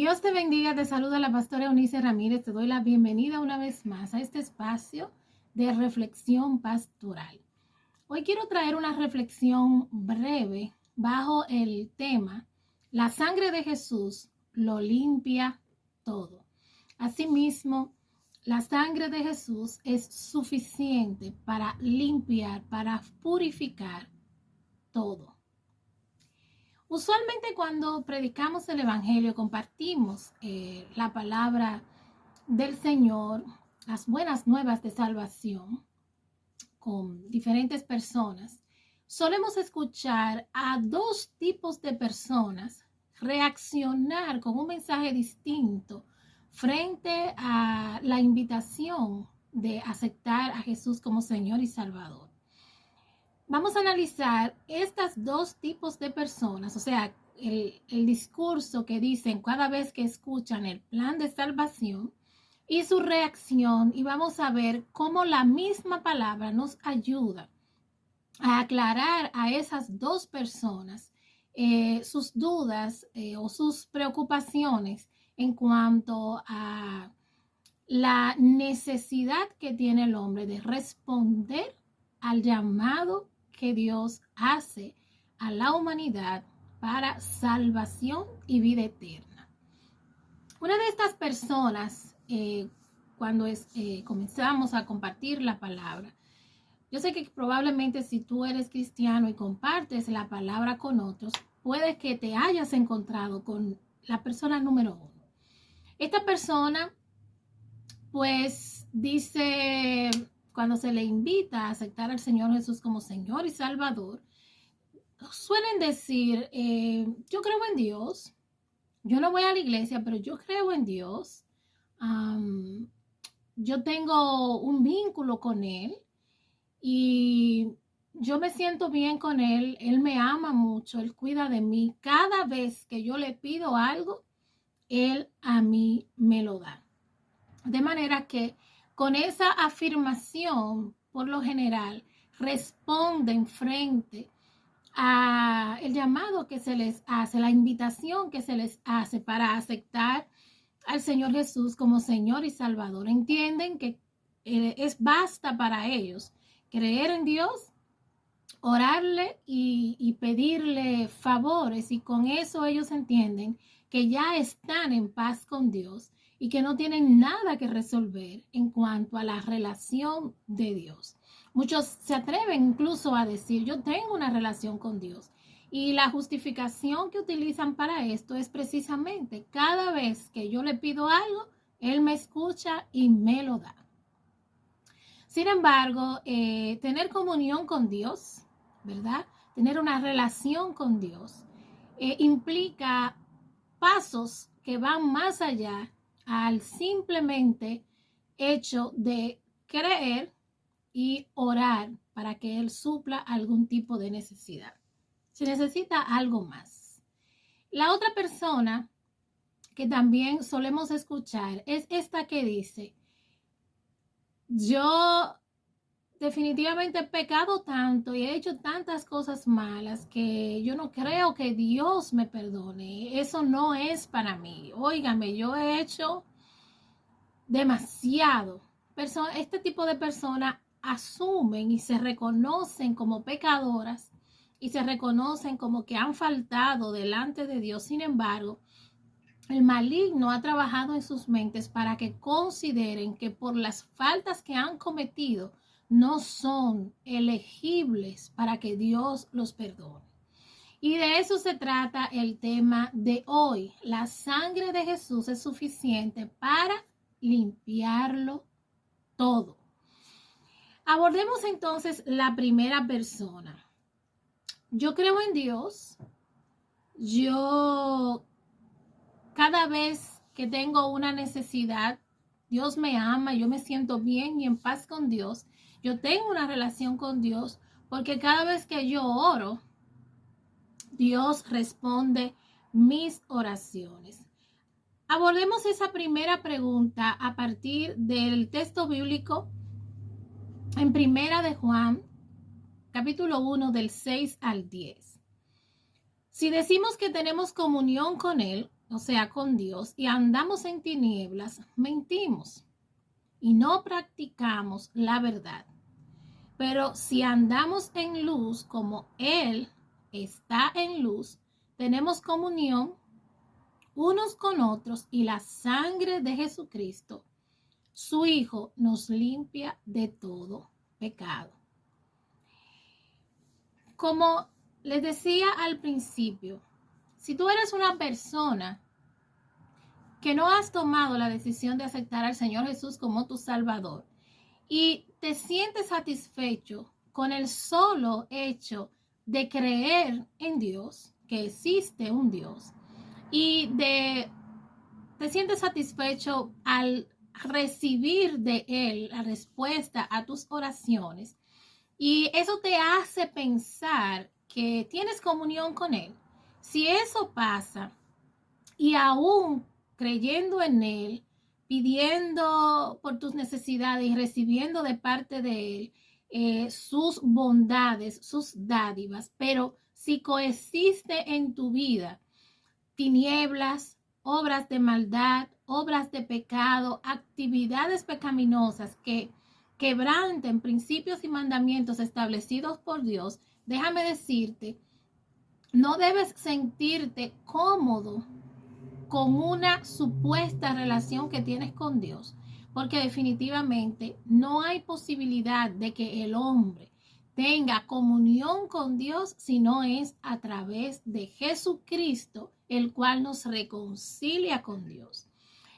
Dios te bendiga, te saluda la pastora Eunice Ramírez, te doy la bienvenida una vez más a este espacio de reflexión pastoral. Hoy quiero traer una reflexión breve bajo el tema: la sangre de Jesús lo limpia todo. Asimismo, la sangre de Jesús es suficiente para limpiar, para purificar todo. Usualmente cuando predicamos el Evangelio, compartimos la palabra del Señor, las buenas nuevas de salvación con diferentes personas, solemos escuchar a dos tipos de personas reaccionar con un mensaje distinto frente a la invitación de aceptar a Jesús como Señor y Salvador. Vamos a analizar estos dos tipos de personas, o sea, el discurso que dicen cada vez que escuchan el plan de salvación y su reacción, y vamos a ver cómo la misma palabra nos ayuda a aclarar a esas dos personas sus dudas o sus preocupaciones en cuanto a la necesidad que tiene el hombre de responder al llamado que Dios hace a la humanidad para salvación y vida eterna. Una de estas personas, cuando comenzamos a compartir la palabra, yo sé que probablemente si tú eres cristiano y compartes la palabra con otros, puede que te hayas encontrado con la persona número uno. Esta persona, pues, dice, cuando se le invita a aceptar al Señor Jesús como Señor y Salvador, suelen decir, yo creo en Dios, yo no voy a la iglesia, pero yo creo en Dios, yo tengo un vínculo con Él y yo me siento bien con Él, Él me ama mucho, Él cuida de mí, cada vez que yo le pido algo, Él a mí me lo da. De manera que con esa afirmación, por lo general, responden frente a el llamado que se les hace, la invitación que se les hace para aceptar al Señor Jesús como Señor y Salvador. Entienden que basta para ellos creer en Dios, orarle y pedirle favores, y con eso ellos entienden que ya están en paz con Dios y que no tienen nada que resolver en cuanto a la relación de Dios. Muchos se atreven incluso a decir, yo tengo una relación con Dios. Y la justificación que utilizan para esto es precisamente, cada vez que yo le pido algo, Él me escucha y me lo da. Sin embargo, tener comunión con Dios, ¿verdad? Tener una relación con Dios implica pasos que van más allá al simplemente hecho de creer y orar para que Él supla algún tipo de necesidad. Se necesita algo más. La otra persona que también solemos escuchar es esta que dice, yo definitivamente he pecado tanto y he hecho tantas cosas malas que yo no creo que Dios me perdone. Eso no es para mí. Óigame, yo he hecho demasiado. Este tipo de personas asumen y se reconocen como pecadoras y se reconocen como que han faltado delante de Dios. Sin embargo, el maligno ha trabajado en sus mentes para que consideren que por las faltas que han cometido no son elegibles para que Dios los perdone. Y de eso se trata el tema de hoy. La sangre de Jesús es suficiente para limpiarlo todo. Abordemos entonces la primera persona. Yo creo en Dios. Yo cada vez que tengo una necesidad, Dios me ama, yo me siento bien y en paz con Dios. Yo tengo una relación con Dios porque cada vez que yo oro, Dios responde mis oraciones. Abordemos esa primera pregunta a partir del texto bíblico en Primera de Juan, capítulo 1, del 6 al 10. Si decimos que tenemos comunión con Él, o sea, con Dios, y andamos en tinieblas, mentimos y no practicamos la verdad. Pero si andamos en luz como Él está en luz, tenemos comunión unos con otros y la sangre de Jesucristo, su Hijo, nos limpia de todo pecado. Como les decía al principio, si tú eres una persona que no has tomado la decisión de aceptar al Señor Jesús como tu Salvador y te sientes satisfecho con el solo hecho de creer en Dios, que existe un Dios, y te sientes satisfecho al recibir de Él la respuesta a tus oraciones, y eso te hace pensar que tienes comunión con Él. Si eso pasa, y aún creyendo en Él, pidiendo por tus necesidades y recibiendo de parte de Él sus bondades, sus dádivas, pero si coexiste en tu vida tinieblas, obras de maldad, obras de pecado, actividades pecaminosas que quebranten principios y mandamientos establecidos por Dios, déjame decirte, no debes sentirte cómodo con una supuesta relación que tienes con Dios, porque definitivamente no hay posibilidad de que el hombre tenga comunión con Dios si no es a través de Jesucristo, el cual nos reconcilia con Dios.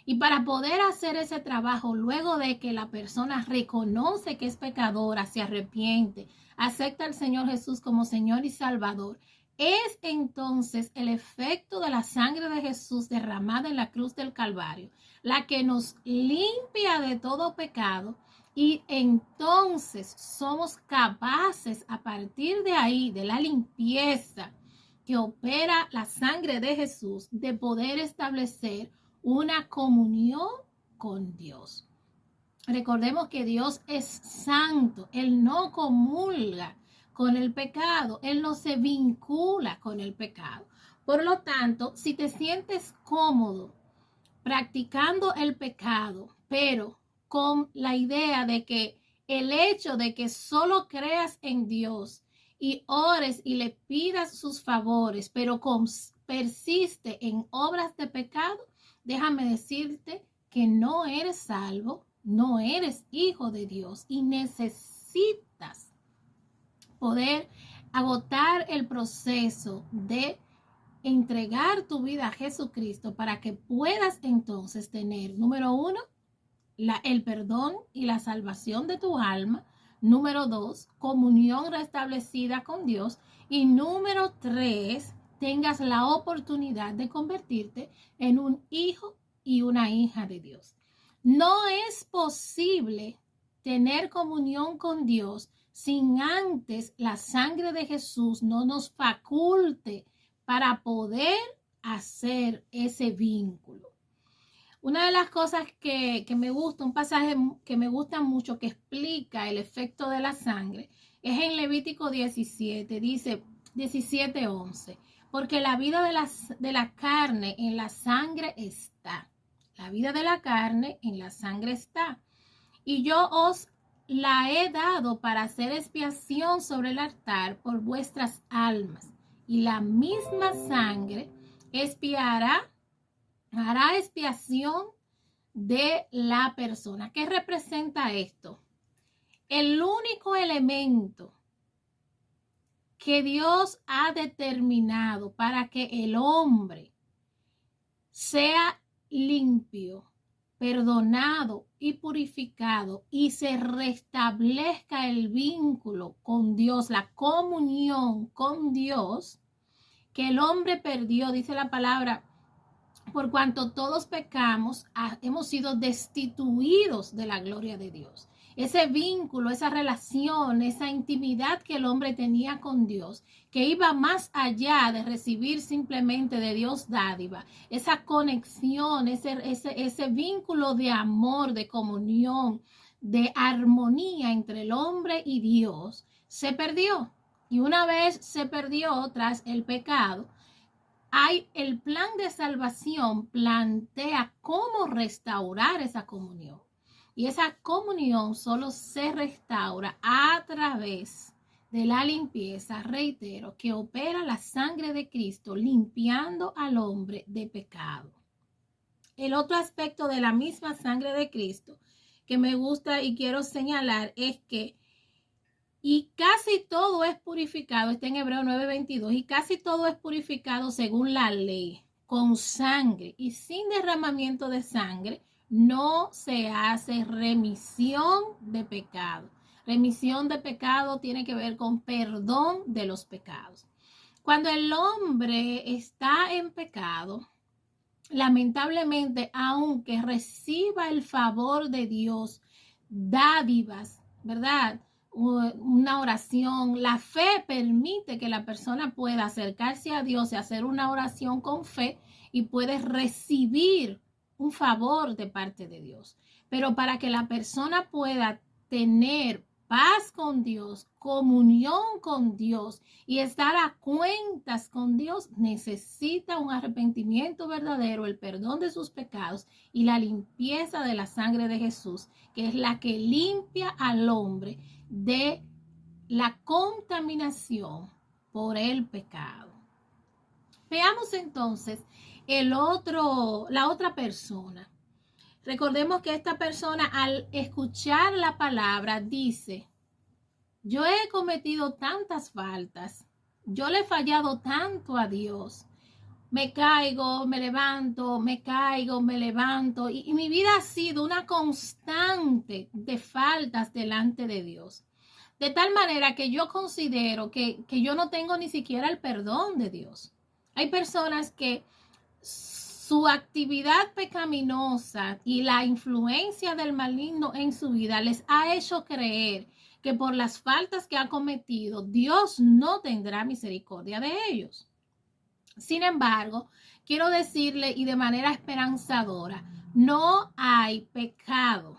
Y para poder hacer ese trabajo, luego de que la persona reconoce que es pecadora, se arrepiente, acepta al Señor Jesús como Señor y Salvador, es entonces el efecto de la sangre de Jesús derramada en la cruz del Calvario, la que nos limpia de todo pecado, y entonces somos capaces a partir de ahí, de la limpieza que opera la sangre de Jesús, de poder establecer una comunión con Dios. Recordemos que Dios es santo, Él no comulga con el pecado, Él no se vincula con el pecado. Por lo tanto, si te sientes cómodo practicando el pecado, pero con la idea de que el hecho de que solo creas en Dios y ores y le pidas sus favores, pero persiste en obras de pecado, déjame decirte que no eres salvo, no eres hijo de Dios y necesitas poder agotar el proceso de entregar tu vida a Jesucristo para que puedas entonces tener, número uno, el perdón y la salvación de tu alma. Número dos, comunión restablecida con Dios. Y número tres, tengas la oportunidad de convertirte en un hijo y una hija de Dios. No es posible tener comunión con Dios sin antes la sangre de Jesús no nos faculte para poder hacer ese vínculo. Una de las cosas que me gusta, un pasaje que me gusta mucho que explica el efecto de la sangre, es en Levítico 17, dice 17:11, porque la vida de la carne en la sangre está. La vida de la carne en la sangre está. Y yo os la he dado para hacer expiación sobre el altar por vuestras almas. Y la misma sangre hará expiación de la persona. ¿Qué representa esto? El único elemento que Dios ha determinado para que el hombre sea limpio, perdonado y purificado y se restablezca el vínculo con Dios, la comunión con Dios, que el hombre perdió, dice la palabra, por cuanto todos pecamos, hemos sido destituidos de la gloria de Dios. Ese vínculo, esa relación, esa intimidad que el hombre tenía con Dios, que iba más allá de recibir simplemente de Dios dádiva, esa conexión, ese vínculo de amor, de comunión, de armonía entre el hombre y Dios, se perdió. Y una vez se perdió tras el pecado, el plan de salvación plantea cómo restaurar esa comunión. Y esa comunión solo se restaura a través de la limpieza, reitero, que opera la sangre de Cristo, limpiando al hombre de pecado. El otro aspecto de la misma sangre de Cristo que me gusta y quiero señalar es que y casi todo es purificado, está en Hebreos 9:22, y casi todo es purificado según la ley, con sangre, y sin derramamiento de sangre no se hace remisión de pecado. Remisión de pecado tiene que ver con perdón de los pecados. Cuando el hombre está en pecado, lamentablemente, aunque reciba el favor de Dios, dádivas, ¿verdad? Una oración, la fe permite que la persona pueda acercarse a Dios y hacer una oración con fe y puede recibir un favor de parte de Dios. Pero para que la persona pueda tener paz con Dios, comunión con Dios y estar a cuentas con Dios, necesita un arrepentimiento verdadero, el perdón de sus pecados y la limpieza de la sangre de Jesús, que es la que limpia al hombre de la contaminación por el pecado. Veamos entonces la otra persona. Recordemos que esta persona, al escuchar la palabra, dice: yo he cometido tantas faltas, yo le he fallado tanto a Dios, me caigo, me levanto, me caigo, me levanto, y mi vida ha sido una constante de faltas delante de Dios, de tal manera que yo considero que yo no tengo ni siquiera el perdón de Dios. Hay personas que su actividad pecaminosa y la influencia del maligno en su vida les ha hecho creer que por las faltas que ha cometido, Dios no tendrá misericordia de ellos. Sin embargo, quiero decirle, y de manera esperanzadora, no hay pecado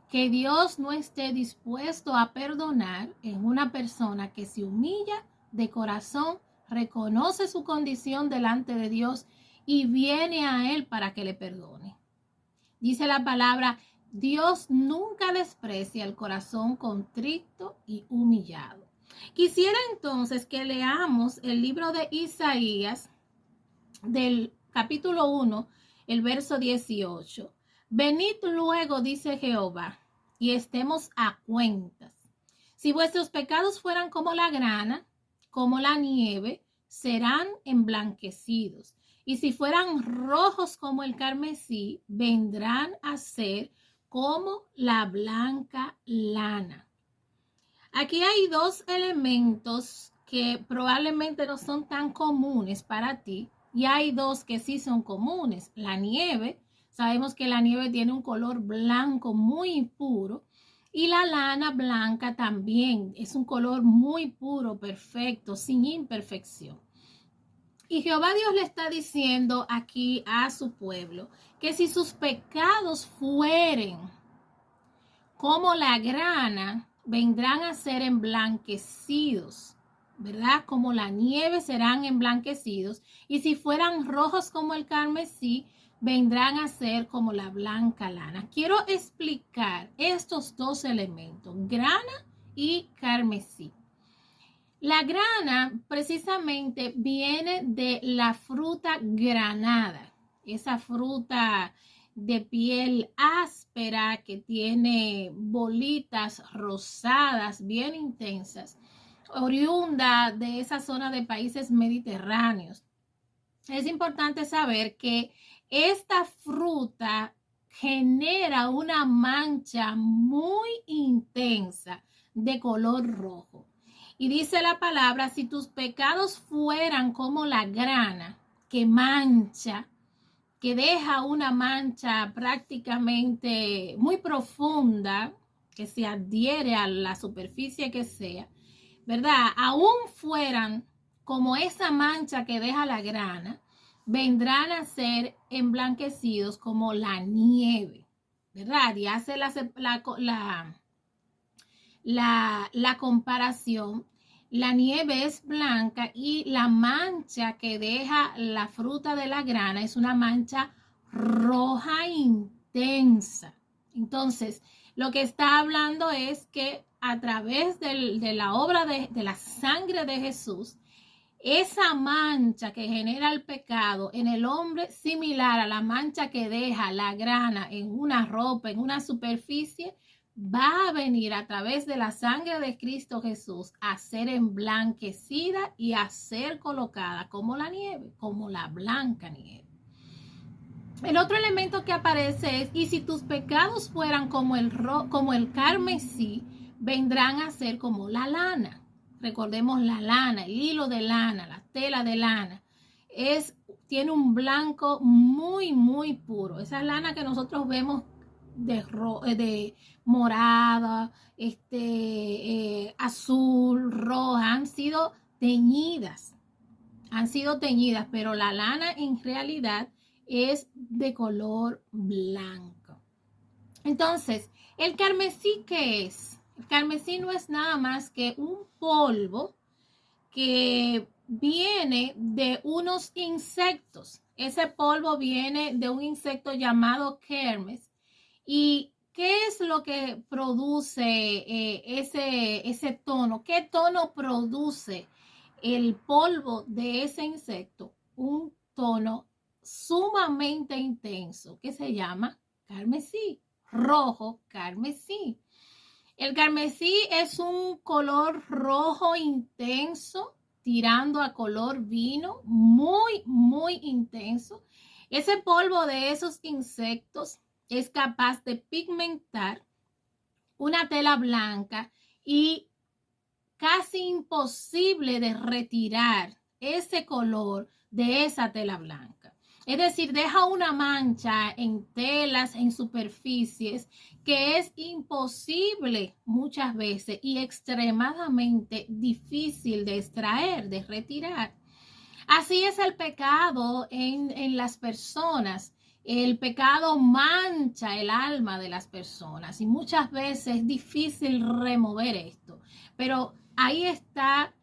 que Dios no esté dispuesto a perdonar en una persona que se humilla de corazón, reconoce su condición delante de Dios y viene a Él para que le perdone. Dice la palabra: Dios nunca desprecia el corazón contrito y humillado. Quisiera entonces que leamos el libro de Isaías, del capítulo 1, el verso 18. Venid luego, dice Jehová, y estemos a cuentas. Si vuestros pecados fueran como la grana, como la nieve, serán emblanquecidos. Y si fueran rojos como el carmesí, vendrán a ser como la blanca lana. Aquí hay dos elementos que probablemente no son tan comunes para ti, y hay dos que sí son comunes. La nieve, sabemos que la nieve tiene un color blanco muy puro, y la lana blanca también es un color muy puro, perfecto, sin imperfección. Y Jehová Dios le está diciendo aquí a su pueblo que si sus pecados fueren como la grana, vendrán a ser emblanquecidos, ¿verdad? Como la nieve serán emblanquecidos. Y si fueran rojos como el carmesí, vendrán a ser como la blanca lana. Quiero explicar estos dos elementos, grana y carmesí. La grana precisamente viene de la fruta granada, esa fruta de piel áspera que tiene bolitas rosadas bien intensas, oriunda de esa zona de países mediterráneos. Es importante saber que esta fruta genera una mancha muy intensa de color rojo. Y dice la palabra: si tus pecados fueran como la grana, que mancha, que deja una mancha prácticamente muy profunda, que se adhiere a la superficie que sea, ¿verdad? Aún fueran como esa mancha que deja la grana, vendrán a ser emblanquecidos como la nieve, ¿verdad? Y hace la comparación la nieve es blanca y la mancha que deja la fruta de la grana es una mancha roja intensa. Entonces, lo que está hablando es que a través de la obra de la sangre de Jesús, esa mancha que genera el pecado en el hombre, similar a la mancha que deja la grana en una ropa, en una superficie, va a venir a través de la sangre de Cristo Jesús a ser emblanquecida y a ser colocada como la nieve, como la blanca nieve. El otro elemento que aparece es, y si tus pecados fueran como el carmesí, vendrán a ser como la lana. Recordemos la lana, el hilo de lana, la tela de lana. Tiene un blanco muy, muy puro. Esa lana que nosotros vemos de morada, azul, roja, han sido teñidas, pero la lana en realidad es de color blanco. Entonces, ¿el carmesí qué es? El carmesí no es nada más que un polvo que viene de unos insectos. Ese polvo viene de un insecto llamado kermes. ¿Y qué es lo que produce ese tono? ¿Qué tono produce el polvo de ese insecto? Un tono sumamente intenso que se llama carmesí, rojo carmesí. El carmesí es un color rojo intenso, tirando a color vino, muy, muy intenso. Ese polvo de esos insectos es capaz de pigmentar una tela blanca y casi imposible de retirar ese color de esa tela blanca. Es decir, deja una mancha en telas, en superficies, que es imposible muchas veces y extremadamente difícil de extraer, de retirar. Así es el pecado en las personas. El pecado mancha el alma de las personas y muchas veces es difícil remover esto. Pero ahí está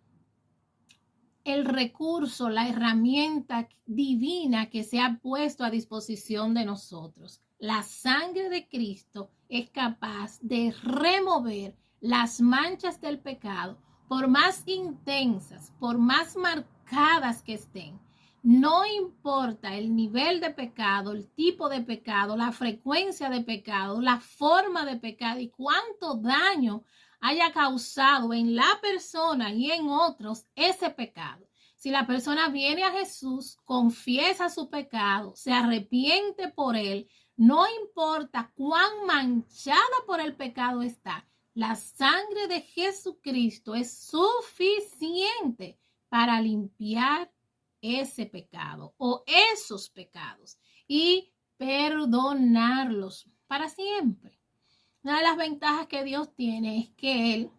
el recurso, la herramienta divina que se ha puesto a disposición de nosotros. La sangre de Cristo es capaz de remover las manchas del pecado, por más intensas, por más marcadas que estén. No importa el nivel de pecado, el tipo de pecado, la frecuencia de pecado, la forma de pecado y cuánto daño haya causado en la persona y en otros ese pecado. Si la persona viene a Jesús, confiesa su pecado, se arrepiente por él, no importa cuán manchada por el pecado está, la sangre de Jesucristo es suficiente para limpiar ese pecado o esos pecados y perdonarlos para siempre. Una de las ventajas que Dios tiene es que Él,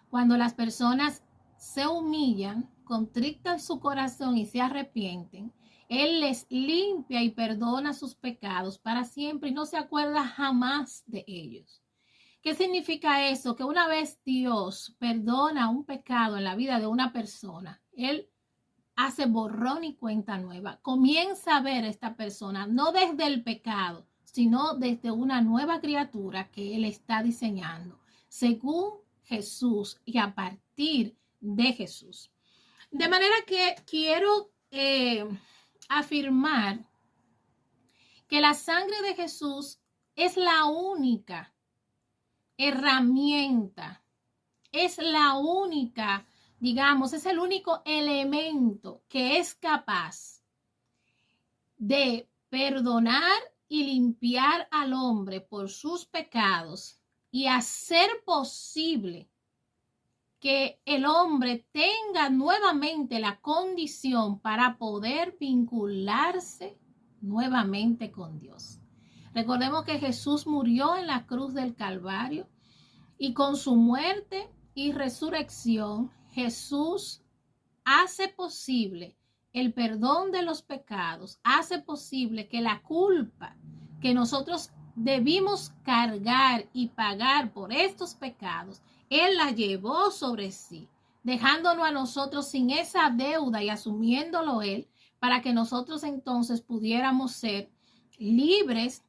cuando las personas se humillan, contritan su corazón y se arrepienten, Él les limpia y perdona sus pecados para siempre y no se acuerda jamás de ellos. ¿Qué significa eso? Que una vez Dios perdona un pecado en la vida de una persona, Él hace borrón y cuenta nueva. Comienza a ver a esta persona no desde el pecado, sino desde una nueva criatura que Él está diseñando, según Jesús y a partir de Jesús. De manera que quiero afirmar que la sangre de Jesús es la única herramienta, es la única, digamos, es el único elemento que es capaz de perdonar y limpiar al hombre por sus pecados y hacer posible que el hombre tenga nuevamente la condición para poder vincularse nuevamente con Dios. Recordemos que Jesús murió en la cruz del Calvario y con su muerte y resurrección, Jesús hace posible el perdón de los pecados, hace posible que la culpa que nosotros debimos cargar y pagar por estos pecados, Él la llevó sobre sí, dejándonos a nosotros sin esa deuda y asumiéndolo Él, para que nosotros entonces pudiéramos ser libres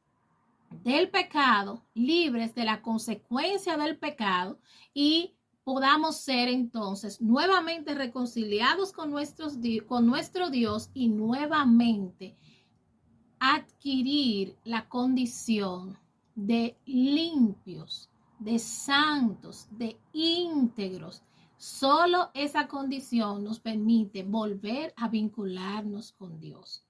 del pecado, libres de la consecuencia del pecado y podamos ser entonces nuevamente reconciliados con nuestro Dios y nuevamente adquirir la condición de limpios, de santos, de íntegros. Solo esa condición nos permite volver a vincularnos con Dios.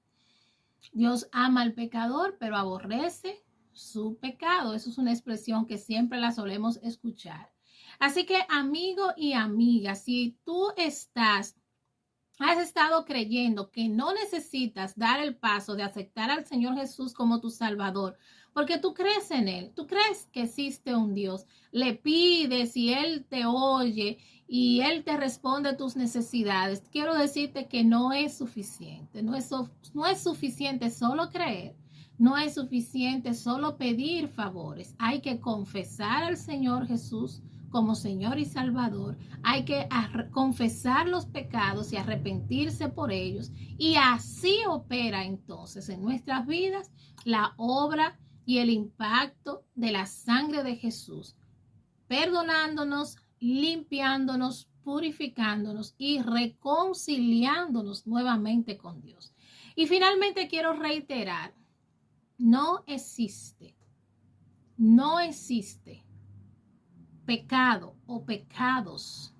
Dios ama al pecador, pero aborrece su pecado. Eso es una expresión que siempre la solemos escuchar. Así que, amigo y amiga, si tú has estado creyendo que no necesitas dar el paso de aceptar al Señor Jesús como tu Salvador, porque tú crees en Él, tú crees que existe un Dios, le pides y Él te oye y Él te responde tus necesidades. Quiero decirte que no es suficiente, no es suficiente solo creer, no es suficiente solo pedir favores. Hay que confesar al Señor Jesús como Señor y Salvador. Hay que confesar los pecados y arrepentirse por ellos. Y así opera entonces en nuestras vidas la obra y el impacto de la sangre de Jesús, perdonándonos, limpiándonos, purificándonos y reconciliándonos nuevamente con Dios. Y finalmente quiero reiterar, no existe pecado o pecados,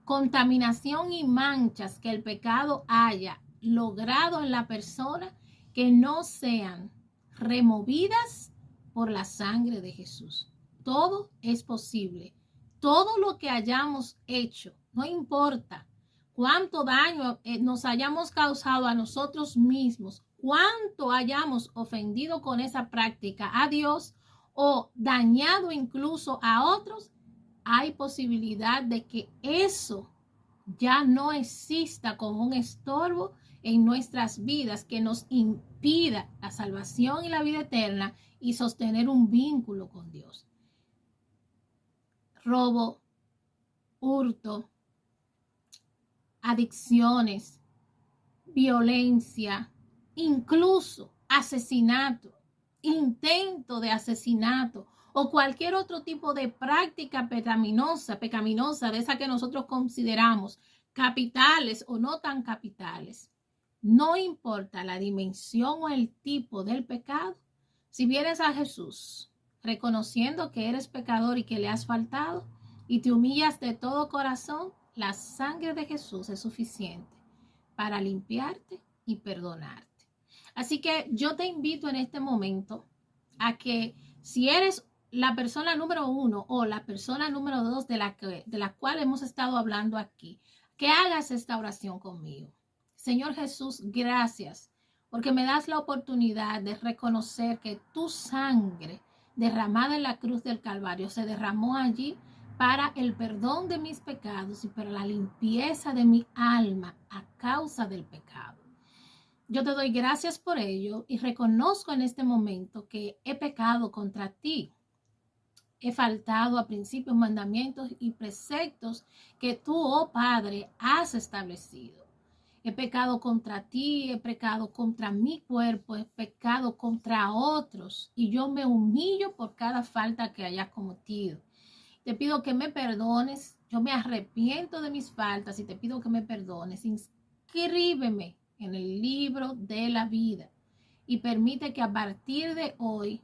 contaminación y manchas que el pecado haya logrado en la persona que no sean removidas por la sangre de Jesús. Todo es posible. Todo lo que hayamos hecho, no importa cuánto daño nos hayamos causado a nosotros mismos, cuánto hayamos ofendido con esa práctica a Dios o dañado incluso a otros, hay posibilidad de que eso ya no exista como un estorbo en nuestras vidas que nos impida la salvación y la vida eterna y sostener un vínculo con Dios. Robo, hurto, adicciones, violencia, incluso asesinato, intento de asesinato o cualquier otro tipo de práctica pecaminosa de esa que nosotros consideramos capitales o no tan capitales. No importa la dimensión o el tipo del pecado, si vienes a Jesús reconociendo que eres pecador y que le has faltado y te humillas de todo corazón, la sangre de Jesús es suficiente para limpiarte y perdonarte. Así que yo te invito en este momento a que si eres la persona número 1 o la persona número 2 de la cual hemos estado hablando aquí, que hagas esta oración conmigo. Señor Jesús, gracias porque me das la oportunidad de reconocer que tu sangre derramada en la cruz del Calvario se derramó allí para el perdón de mis pecados y para la limpieza de mi alma a causa del pecado. Yo te doy gracias por ello y reconozco en este momento que he pecado contra ti. He faltado a principios, mandamientos y preceptos que tú, oh Padre, has establecido. He pecado contra ti, he pecado contra mi cuerpo, he pecado contra otros y yo me humillo por cada falta que haya cometido. Te pido que me perdones, yo me arrepiento de mis faltas y te pido que me perdones. Inscríbeme en el libro de la vida y permite que a partir de hoy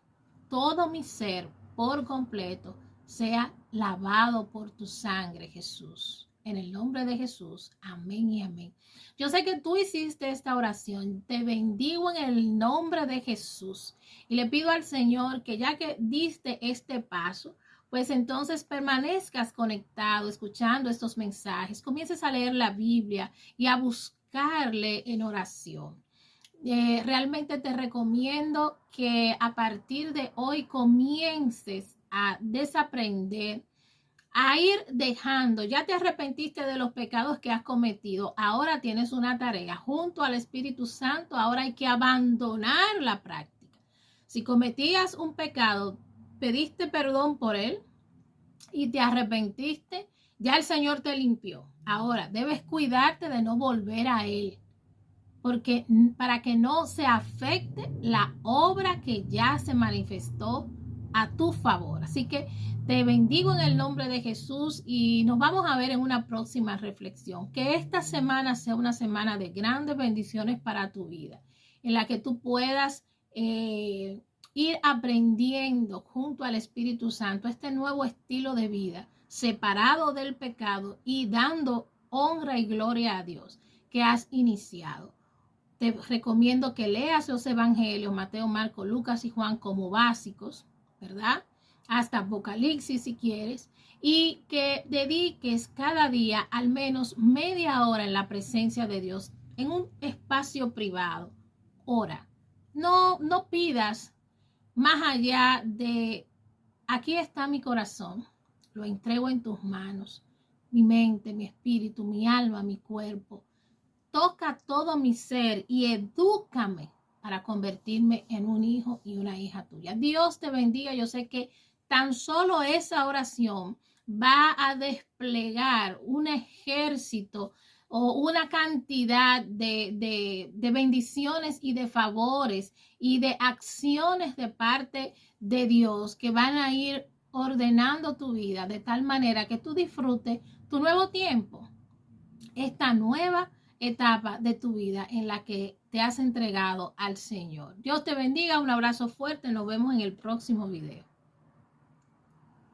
todo mi ser por completo sea lavado por tu sangre, Jesús. En el nombre de Jesús, amén y amén. Yo sé que tú hiciste esta oración. Te bendigo en el nombre de Jesús. Y le pido al Señor que ya que diste este paso, pues entonces permanezcas conectado, escuchando estos mensajes. Comiences a leer la Biblia y a buscarle en oración. Realmente te recomiendo que a partir de hoy comiences a desaprender, a ir dejando. Ya te arrepentiste de los pecados que has cometido. Ahora tienes una tarea junto al Espíritu Santo. Ahora hay que abandonar la práctica. Si cometías un pecado, pediste perdón por él y te arrepentiste, Ya el Señor te limpió. Ahora debes cuidarte de no volver a Él, porque para que no se afecte la obra que ya se manifestó a tu favor. Así que te bendigo en el nombre de Jesús y nos vamos a ver en una próxima reflexión. Que esta semana sea una semana de grandes bendiciones para tu vida, en la que tú puedas ir aprendiendo junto al Espíritu Santo este nuevo estilo de vida, separado del pecado y dando honra y gloria a Dios que has iniciado. Te recomiendo que leas los evangelios, Mateo, Marco, Lucas y Juan como básicos, ¿verdad? Hasta Apocalipsis si quieres, y que dediques cada día al menos media hora en la presencia de Dios, en un espacio privado. Ora. No pidas más allá de, aquí está mi corazón, lo entrego en tus manos, mi mente, mi espíritu, mi alma, mi cuerpo. Toca todo mi ser y edúcame para convertirme en un hijo y una hija tuya. Dios te bendiga. Yo sé que tan solo esa oración va a desplegar un ejército o una cantidad de bendiciones y de favores y de acciones de parte de Dios que van a ir ordenando tu vida de tal manera que tú disfrutes tu nuevo tiempo, esta nueva etapa de tu vida en la que te has entregado al Señor. Dios te bendiga, un abrazo fuerte, nos vemos en el próximo video.